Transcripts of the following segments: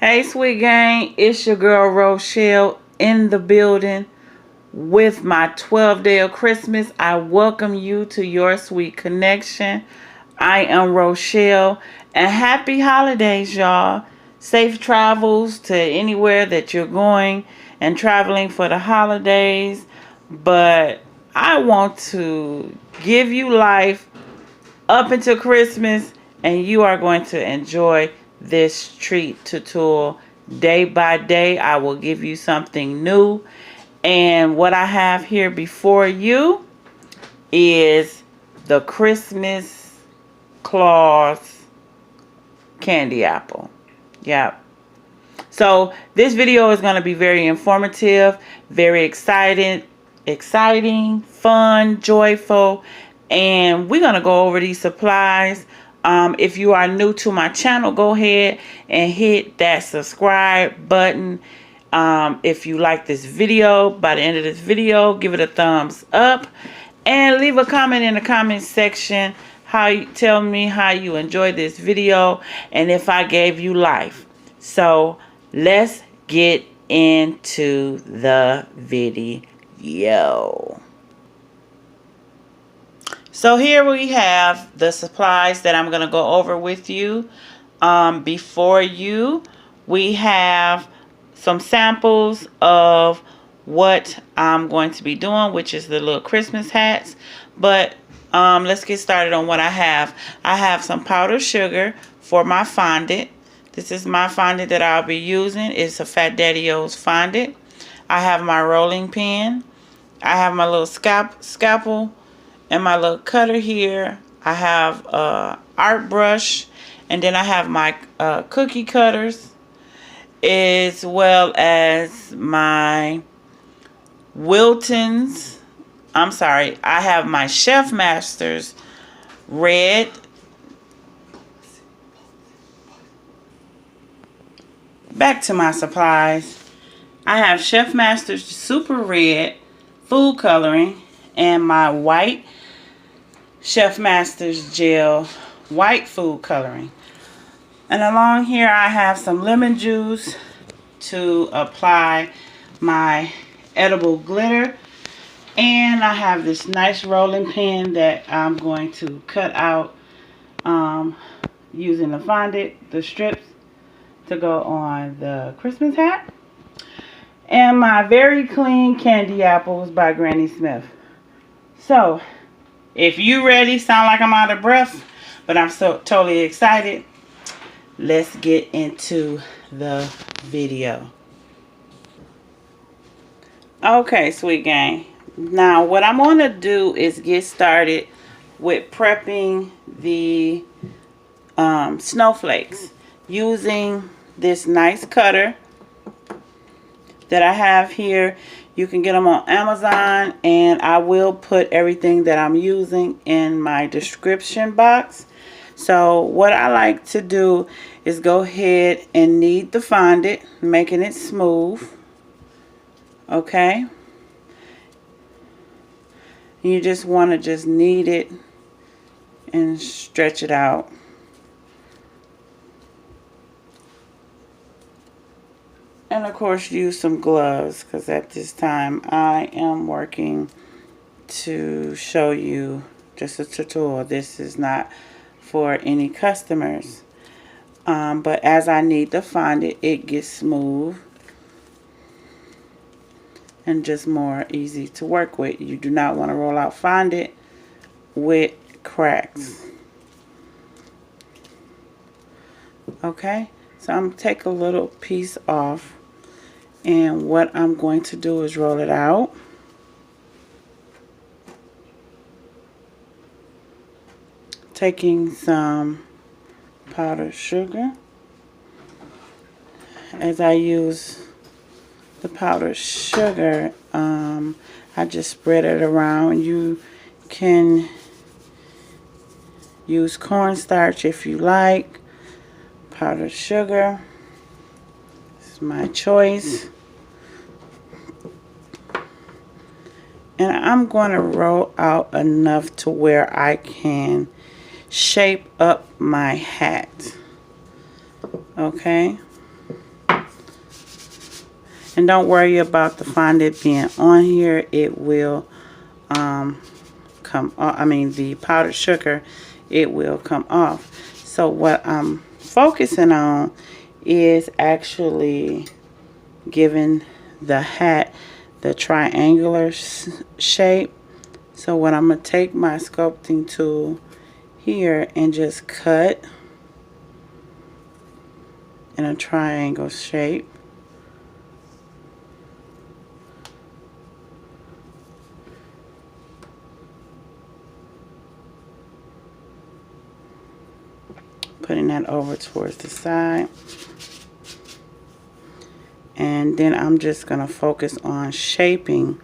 Hey, sweet gang, it's your girl Rochelle in the building with my 12th day of Christmas. I welcome you to your sweet connection. I am Rochelle, and happy holidays, y'all. Safe travels to anywhere that you're going and traveling for the holidays. But I want to give you life up until Christmas, and you are going to enjoy this treat tutorial. Day by day, I will give you something new. And what I have here before you is the Christmas Claus candy apple. Yep. So this video is going to be very informative, very exciting, fun, joyful, and we're going to go over these supplies. If you are new to my channel, go ahead and hit that subscribe button. If you like this video, by the end of this video, give it a thumbs up and leave a comment in the comment section. Tell me how you enjoyed this video and if I gave you life. So let's get into the video. So here we have the supplies that I'm going to go over with you. Before you, we have some samples of what I'm going to be doing, which is the little Christmas hats. But let's get started on what I have. I have some powdered sugar for my fondant. This is my fondant that I'll be using. It's a Fat Daddy-O's fondant. I have my rolling pin. I have my little scalpel and my little cutter here. I have a art brush, and then I have my cookie cutters, as well as my Wilton's. I have my Chef Master's red. Back to my supplies. I have Chef Master's Super Red food coloring and my white Chef Master's Gel white food coloring. And along here I have some lemon juice to apply my edible glitter. And I have this nice rolling pin that I'm going to cut out using the fondant, the strips, to go on the Christmas hat. And my very clean candy apples by Granny Smith. So, if you ready, sound like I'm out of breath, but I'm so totally excited. Let's get into the video. Okay, sweet gang. Now, what I'm going to do is get started with prepping the snowflakes using this nice cutter that I have here. You can get them on Amazon, and I will put everything that I'm using in my description box. So what I like to do is go ahead and knead the fondant, making it smooth. Okay. You just want to just knead it and stretch it out. And of course use some gloves, because at this time I am working to show you just a tutorial. This is not for any customers. But as I knead the fondant, it gets smooth and just more easy to work with. You do not want to roll out fondant with cracks. Okay, so I'm going to take a little piece off, and what I'm going to do is roll it out. Taking some powdered sugar. As I use the powdered sugar, I just spread it around. You can use cornstarch if you like. Powdered sugar. This is my choice. And I'm going to roll out enough to where I can shape up my hat. Okay. And don't worry about the fondant being on here. It will come off. I mean, the powdered sugar, it will come off. So what I'm focusing on is actually giving the hat the triangular shape. So what I'm going to take my sculpting tool here and just cut in a triangle shape. Putting that over towards the side. And then I'm just going to focus on shaping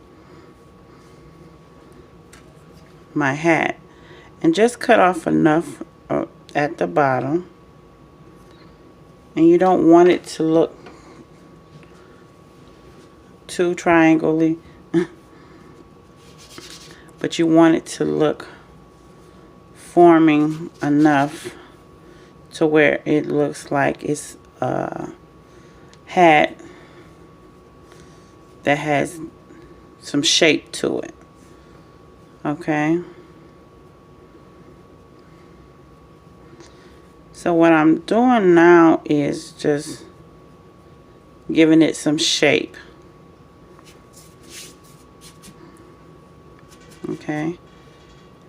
my hat. And just cut off enough at the bottom. And you don't want it to look too triangle-y. But you want it to look forming enough to where it looks like it's a hat that has some shape to it. Okay. So what I'm doing now is just giving it some shape. Okay.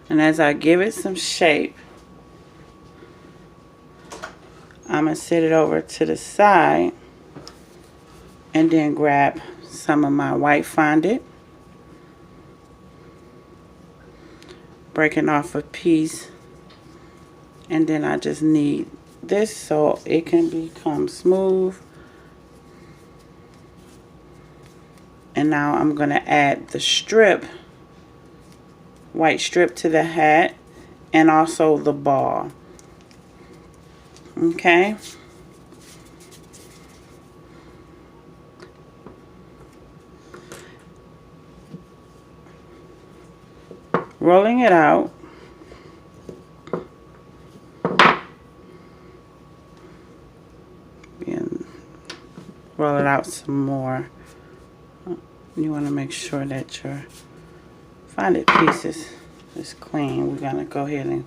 And as I give it some shape, I'm going to set it over to the side and then grab some of my white fondant, breaking off a piece, and then I just need this so it can become smooth. And now I'm going to add the strip, white strip, to the hat and also the ball. Okay. Rolling it out. And roll it out some more. You want to make sure that your fondant pieces is clean. We're going to go ahead and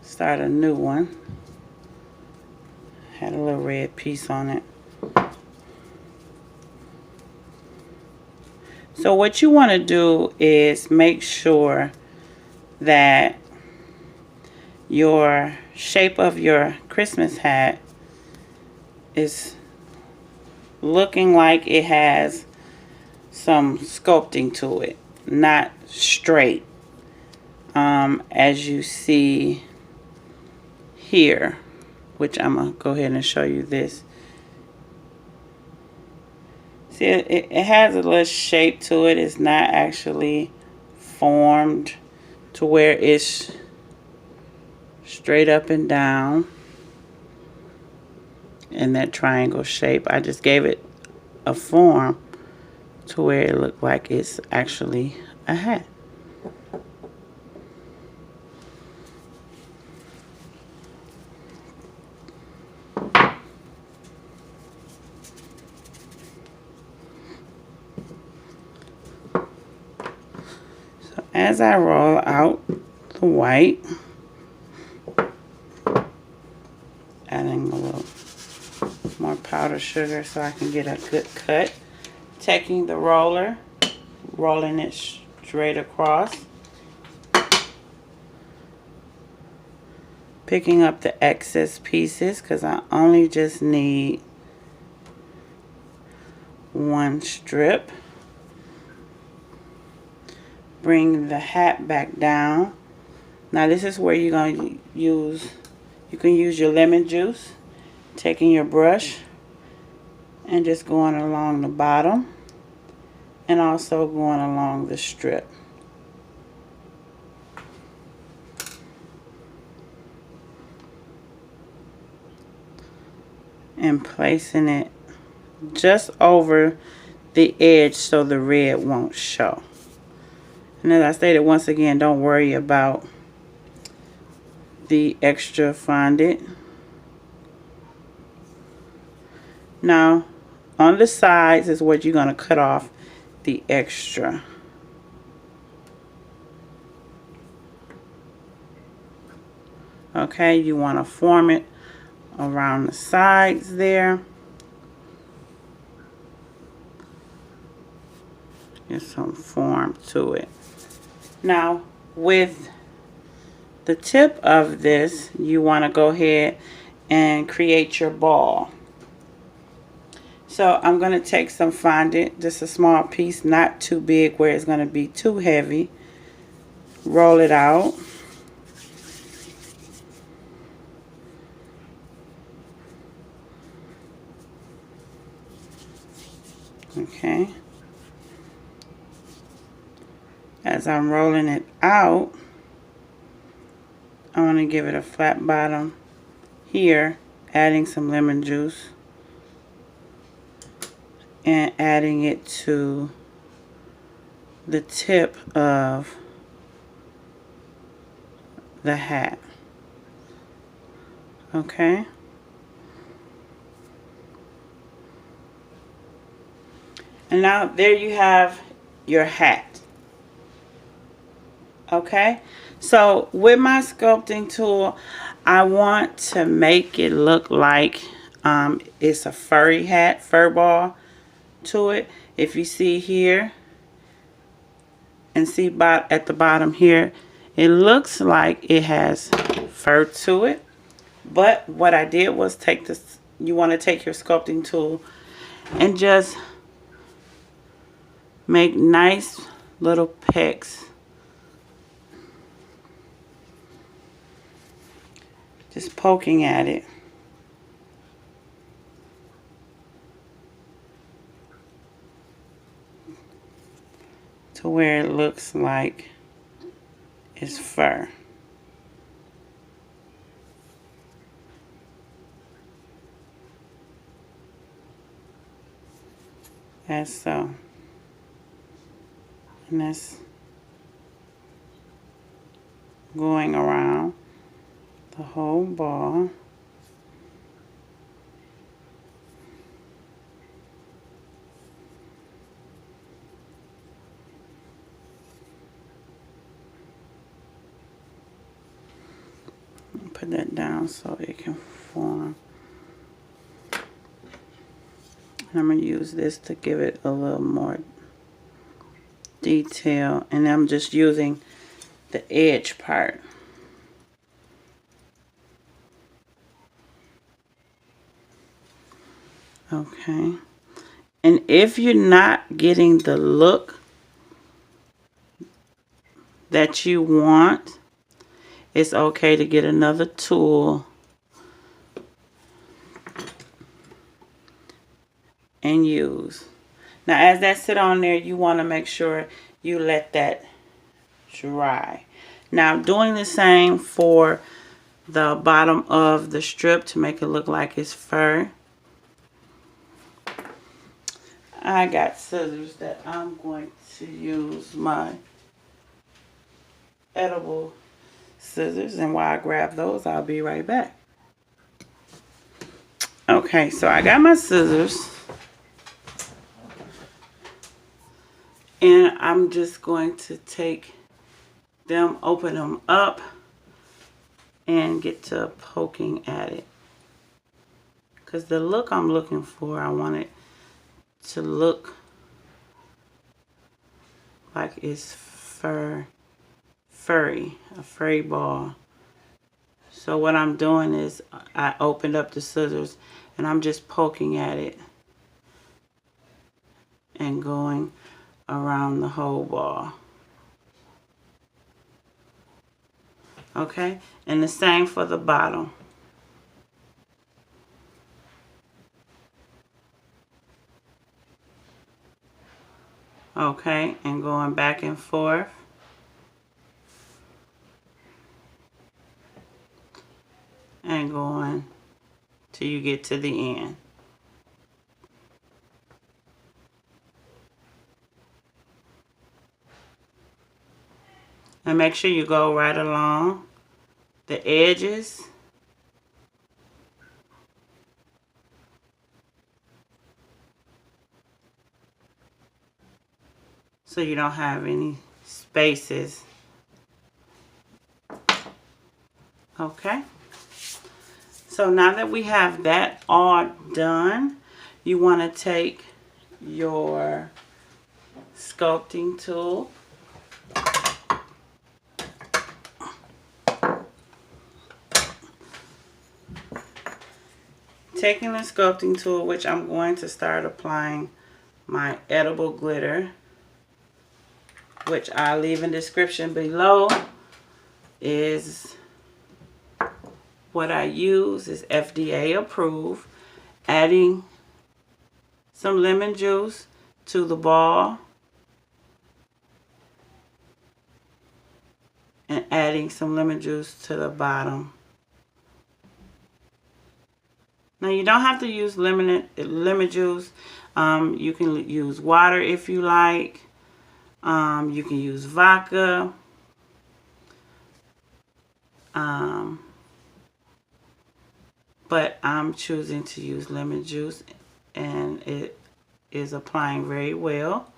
start a new one. Had a little red piece on it. So what you want to do is make sure that your shape of your Christmas hat is looking like it has some sculpting to it, not straight, as you see here, which I'm going to go ahead and show you this. See, it has a little shape to it. It's not actually formed to where it's straight up and down in that triangle shape. I just gave it a form to where it looked like it's actually a hat. As I roll out the white, adding a little more powdered sugar so I can get a good cut. Taking the roller, rolling it straight across. Picking up the excess pieces because I only just need one strip. Bring the hat back down. Now this is where you're going to use, you can use your lemon juice, taking your brush and just going along the bottom and also going along the strip. And placing it just over the edge so the red won't show. And as I stated once again, don't worry about the extra fondant. Now, on the sides is where you're going to cut off the extra. Okay, you want to form it around the sides there. Get some form to it. Now, with the tip of this, you want to go ahead and create your ball. So I'm going to take some fondant, just a small piece, not too big where it's going to be too heavy. Roll it out. Okay. As I'm rolling it out, I want to give it a flat bottom here, adding some lemon juice and adding it to the tip of the hat. Okay. And now there you have your hat. Okay. So with my sculpting tool, I want to make it look like it's a furry hat, fur ball to it. If you see here and see at the bottom here, it looks like it has fur to it. But what I did was take this, you want to take your sculpting tool and just make nice little pecks. Just poking at it. To where it looks like it's fur. As so. And that's going around the whole ball. Put that down so it can form. And I'm going to use this to give it a little more detail. And I'm just using the edge part. Okay. And if you're not getting the look that you want, it's okay to get another tool and use. Now as that sit on there, you want to make sure you let that dry. Now doing the same for the bottom of the strip to make it look like it's fur. I got scissors that I'm going to use, my edible scissors, and while I grab those, I'll be right back. Okay, so I got my scissors and I'm just going to take them, open them up and get to poking at it, because the look I'm looking for, I want it to look like it's furry, a furry ball. So what I'm doing is I opened up the scissors and I'm just poking at it and going around the whole ball. Okay, and the same for the bottom. Okay, and going back and forth. And going till you get to the end. And make sure you go right along the edges. so you don't have any spaces. Okay, so now that we have that all done, you want to take your sculpting tool, taking the sculpting tool, which I'm going to start applying my edible glitter, which I'll leave in the description below, is what I use is FDA approved. Adding some lemon juice to the ball and adding some lemon juice to the bottom. Now you don't have to use lemon juice. You can use water if you like. You can use vodka. But I'm choosing to use lemon juice, and it is applying very well.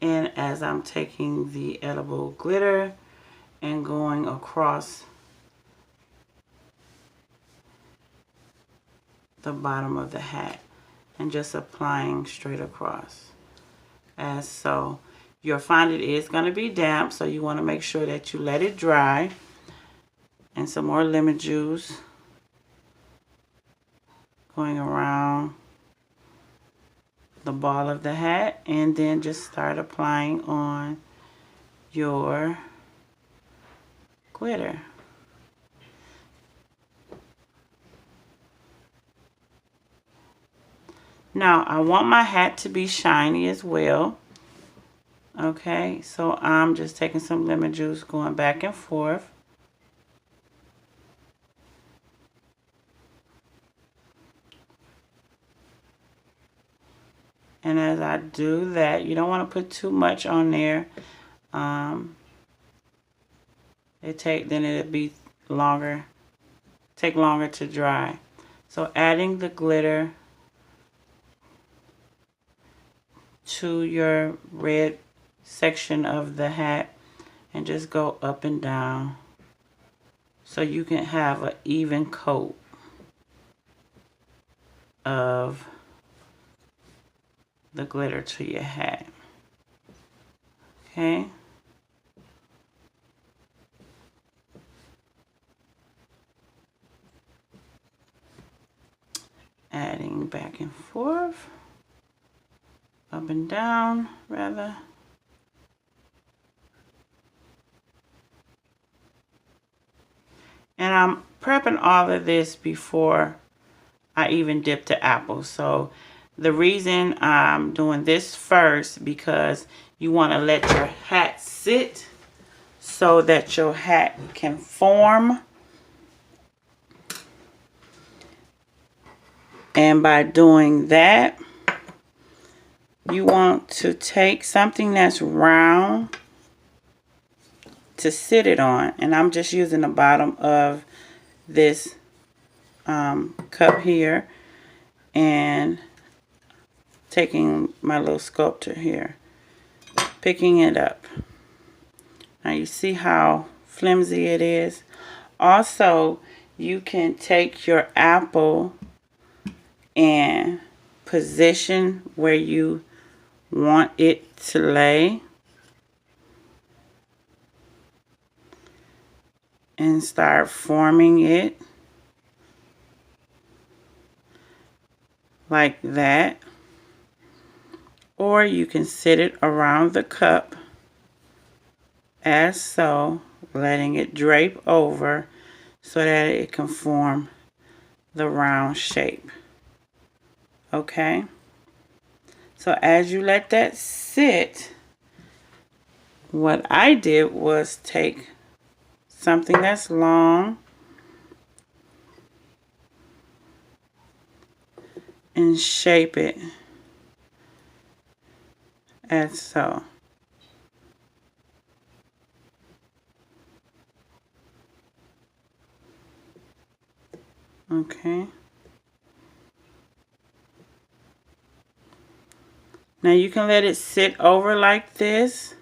And as I'm taking the edible glitter and going across the bottom of the hat and just applying straight across as so. Your fondant is going to be damp, so you want to make sure that you let it dry. And some more lemon juice going around the ball of the hat, and then just start applying on your glitter. Now I want my hat to be shiny as well. Okay, so I'm just taking some lemon juice, going back and forth. And as I do that, you don't want to put too much on there. It'll be longer, take longer to dry. So adding the glitter to your red section of the hat and just go up and down so you can have an even coat of the glitter to your hat. Okay. Adding back and forth, up and down rather. And I'm prepping all of this before I even dip the apple. So the reason I'm doing this first, because you want to let your hat sit so that your hat can form. And by doing that, you want to take something that's round to sit it on. And I'm just using the bottom of this cup here and taking my little sculptor here, picking it up. Now you see how flimsy it is. Also, you can take your apple and position where you want it to lay and start forming it like that. Or you can sit it around the cup as so, letting it drape over so that it can form the round shape. Okay, so as you let that sit, what I did was take something that's long and shape it as so. Okay. Now you can let it sit over like this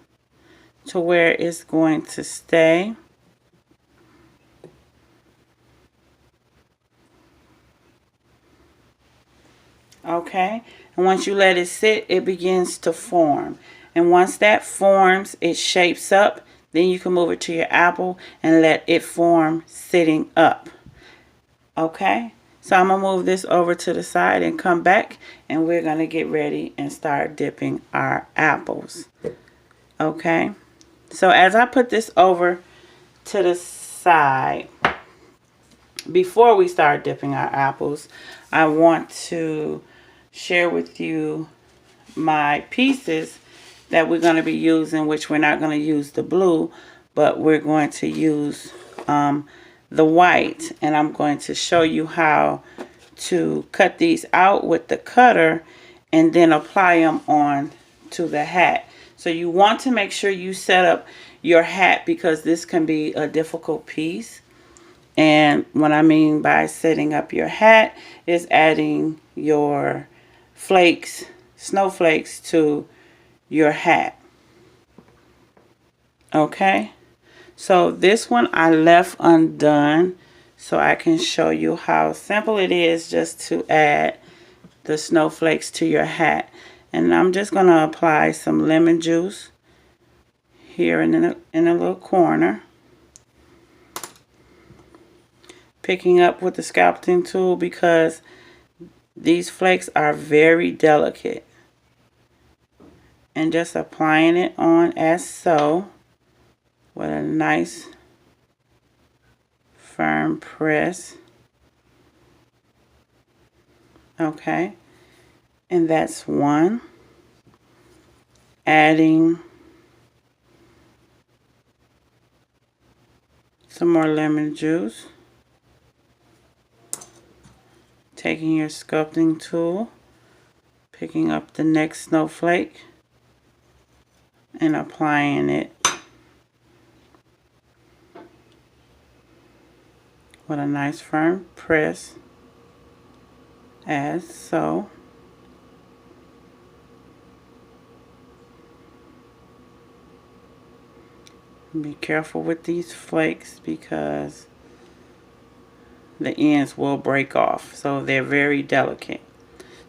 to where it's going to stay. Okay, and once you let it sit, it begins to form. And once that forms, it shapes up, then you can move it to your apple and let it form sitting up. Okay, so I'm going to move this over to the side and come back, and we're going to get ready and start dipping our apples. Okay, so as I put this over to the side, before we start dipping our apples, I want to share with you my pieces that we're going to be using, which we're not going to use the blue, but we're going to use the white, and I'm going to show you how to cut these out with the cutter and then apply them on to the hat. So you want to make sure you set up your hat, because this can be a difficult piece. And what I mean by setting up your hat is adding your flakes, snowflakes, to your hat. Okay, so this one I left undone so I can show you how simple it is just to add the snowflakes to your hat. And I'm just going to apply some lemon juice here in a little corner, picking up with the sculpting tool because these flakes are very delicate, and just applying it on as so with a nice firm press. Okay, and that's one. Adding some more lemon juice. Taking your sculpting tool, picking up the next snowflake and applying it with a nice firm press as so. Be careful with these flakes because the ends will break off, so they're very delicate.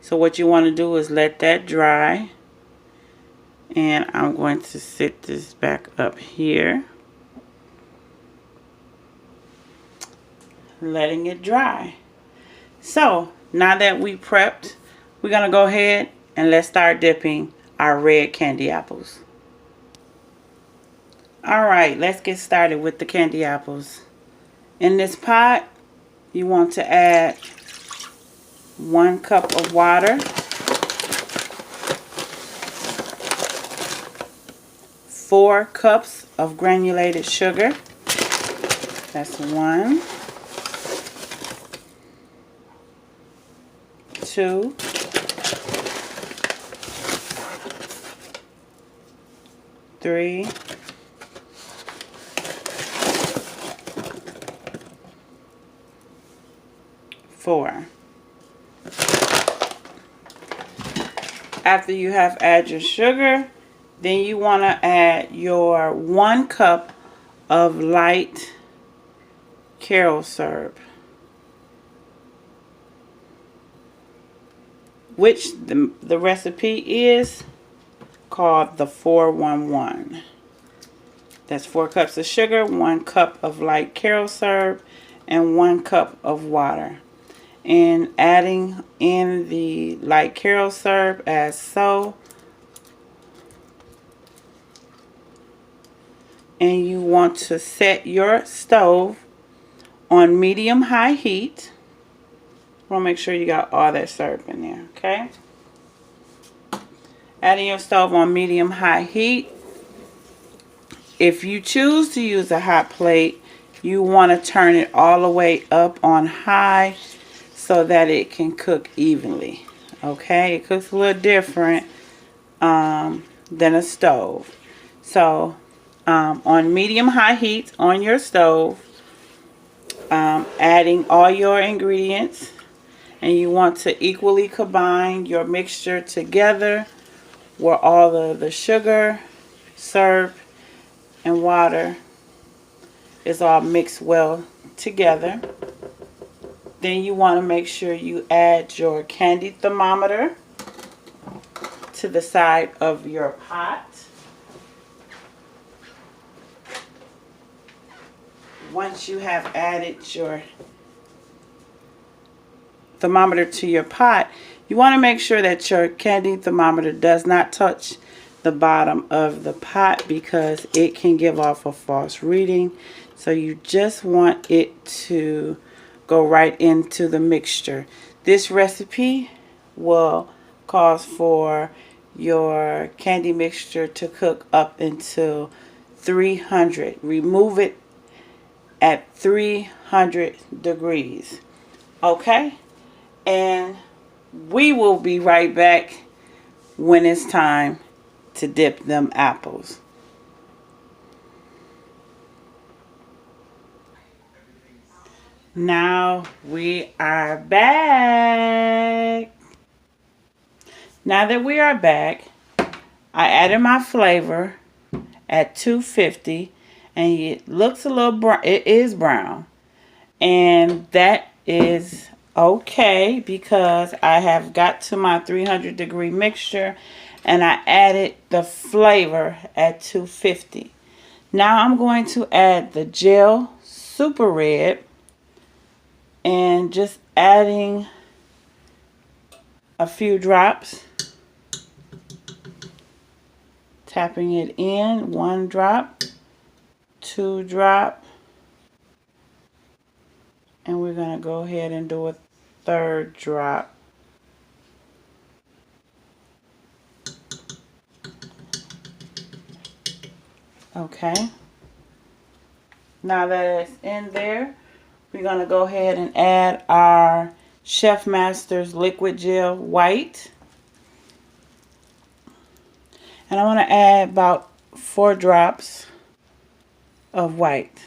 So what you want to do is let that dry, and I'm going to sit this back up here, letting it dry. So now that we prepped, we're gonna go ahead and let's start dipping our red candy apples. Alright, let's get started with the candy apples. In this pot, you want to add 1 cup of water, 4 cups of granulated sugar. That's 1, 2, 3, 4. After you have added your sugar, then you want to add your 1 cup of light carob syrup, which the recipe is called the 411. That's 4 cups of sugar, 1 cup of light carob syrup, and 1 cup of water. And adding in the light carob syrup as so. And you want to set your stove on medium-high heat. Want to make sure you got all that syrup in there, okay? Adding your stove on medium-high heat. If you choose to use a hot plate, you want to turn it all the way up on high so that it can cook evenly. Okay, it cooks a little different than a stove. So on medium-high heat on your stove, adding all your ingredients, and you want to equally combine your mixture together where all of the sugar, syrup, and water is all mixed well together. Then you want to make sure you add your candy thermometer to the side of your pot. Once you have added your thermometer to your pot, you want to make sure that your candy thermometer does not touch the bottom of the pot because it can give off a false reading. So you just want it to go right into the mixture. This recipe will cause for your candy mixture to cook up until 300. Remove it at 300 degrees. Okay? And we will be right back when it's time to dip them apples. Now we are back. Now that we are back, I added my flavor at 250 and it looks a little brown. It is brown. And that is okay because I have got to my 300 degree mixture and I added the flavor at 250. Now I'm going to add the gel super red and just adding a few drops, tapping it in, 1 drop, 2 drop, and we're going to go ahead and do a 3rd drop. Okay. Now that it's in there, we're going to go ahead and add our Chef Master's Liquid Gel White. And I want to add about 4 drops of white.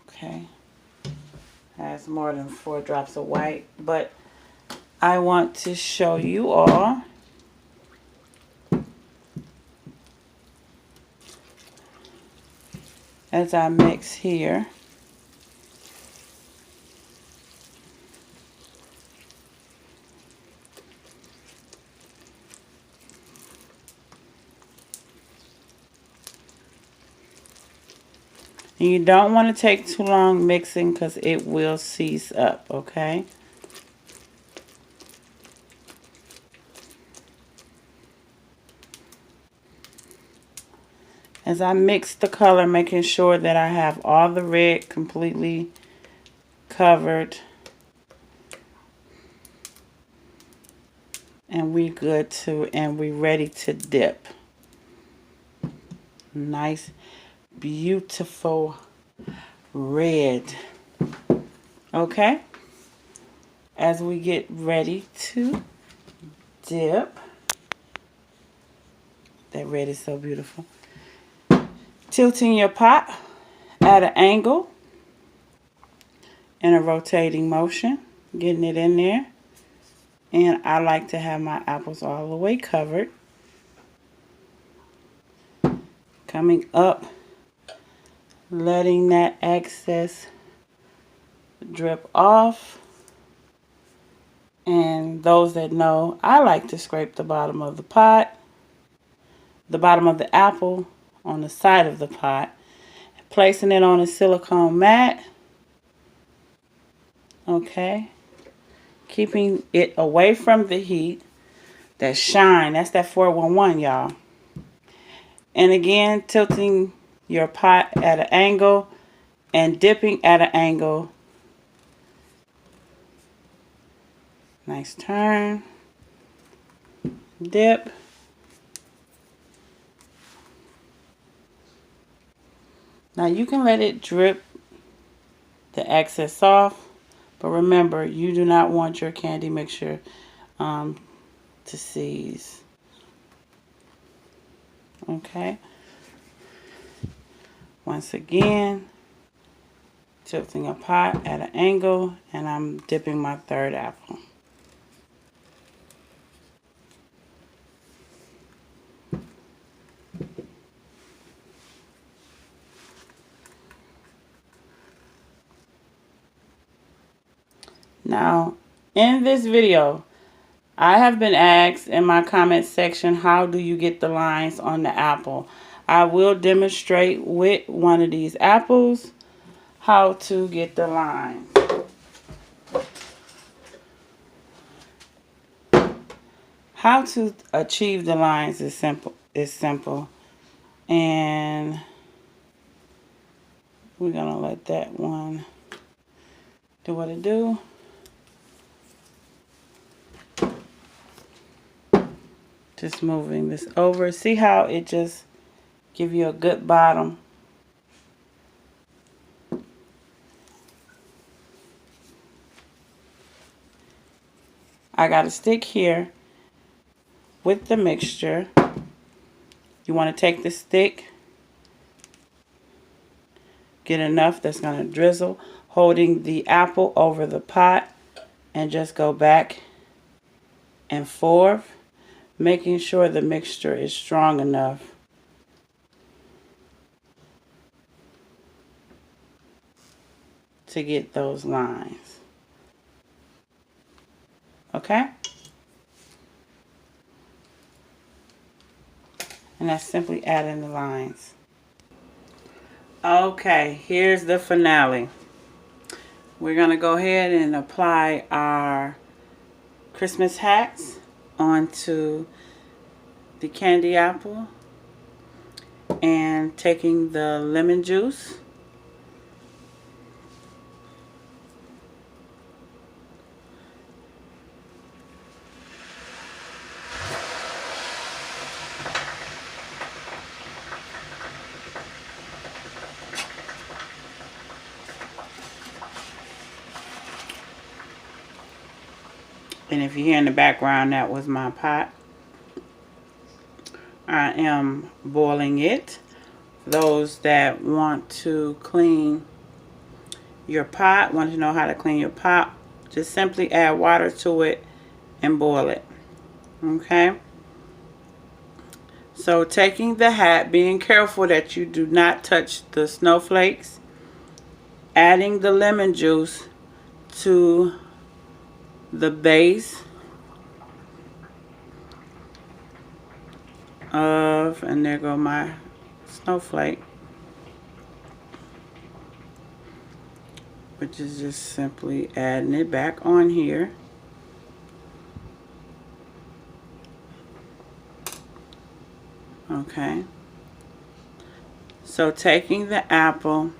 Okay. That's more than 4 drops of white, but I want to show you all as I mix here. And you don't want to take too long mixing because it will seize up, okay? As I mix the color, making sure that I have all the red completely covered. And we good to, and we ready to dip. Nice, beautiful red. Okay? As we get ready to dip. That red is so beautiful. Tilting your pot at an angle in a rotating motion, getting it in there. And I like to have my apples all the way covered. Coming up, letting that excess drip off. And those that know, I like to scrape the bottom of the pot, the bottom of the apple on the side of the pot, placing it on a silicone mat. Okay. Keeping it away from the heat. That shine, that's that 411, y'all. And again, tilting your pot at an angle and dipping at an angle. Nice turn. Dip. Now you can let it drip the excess off, but remember, you do not want your candy mixture to seize. Okay. Once again, tilting a pot at an angle, and I'm dipping my third apple. Now, in this video, I have been asked in my comment section, how do you get the lines on the apple? I will demonstrate with one of these apples how to get the lines. How to achieve the lines is simple. And we're gonna let that one do what it do. Just moving this over. See how it just give you a good bottom? I got a stick here with the mixture. You want to take the stick, get enough that's going to drizzle, holding the apple over the pot, and just go back and forth, making sure the mixture is strong enough to get those lines. Okay? And that's simply adding the lines. Okay, here's the finale. We're going to go ahead and apply our Christmas hats onto the candy apple, and taking the lemon juice and if you hear in the background, that was my pot. I am boiling it. Those that want to clean your pot, want to know how to clean your pot, just simply add water to it and boil it. Okay? So taking the hat, being careful that you do not touch the snowflakes, adding the lemon juice to the base of, and there go my snowflake, which is just simply adding it back on here. Okay, so taking the apple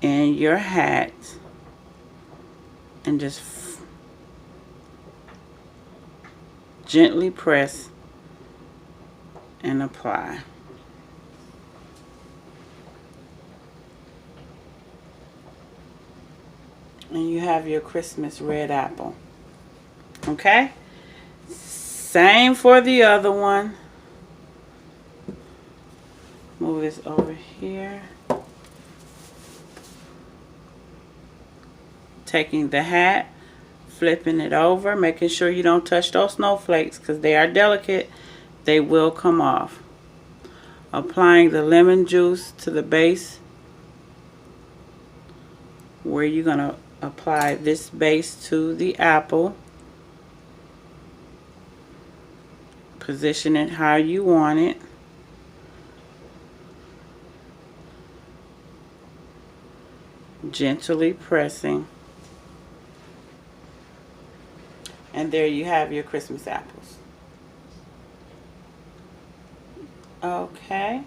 in your hat and just gently press and apply. And you have your Christmas red apple. Okay? Same for the other one. Move this over here. Taking the hat, flipping it over, making sure you don't touch those snowflakes because they are delicate. They will come off. Applying the lemon juice to the base, where you're going to apply this base to the apple. Position it how you want it. Gently pressing. And there you have your Christmas apples. Okay.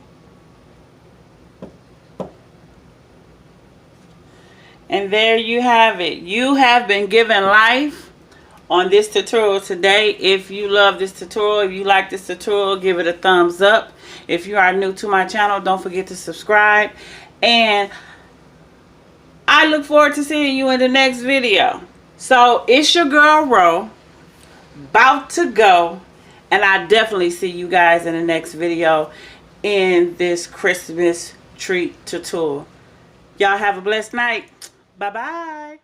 And there you have it. You have been given life on this tutorial today. If you love this tutorial, if you like this tutorial, give it a thumbs up. If you are new to my channel, don't forget to subscribe. And I look forward to seeing you in the next video. So it's your girl Ro, about to go, and I definitely see you guys in the next video in this Christmas treat to tour. Y'all have a blessed night. Bye bye.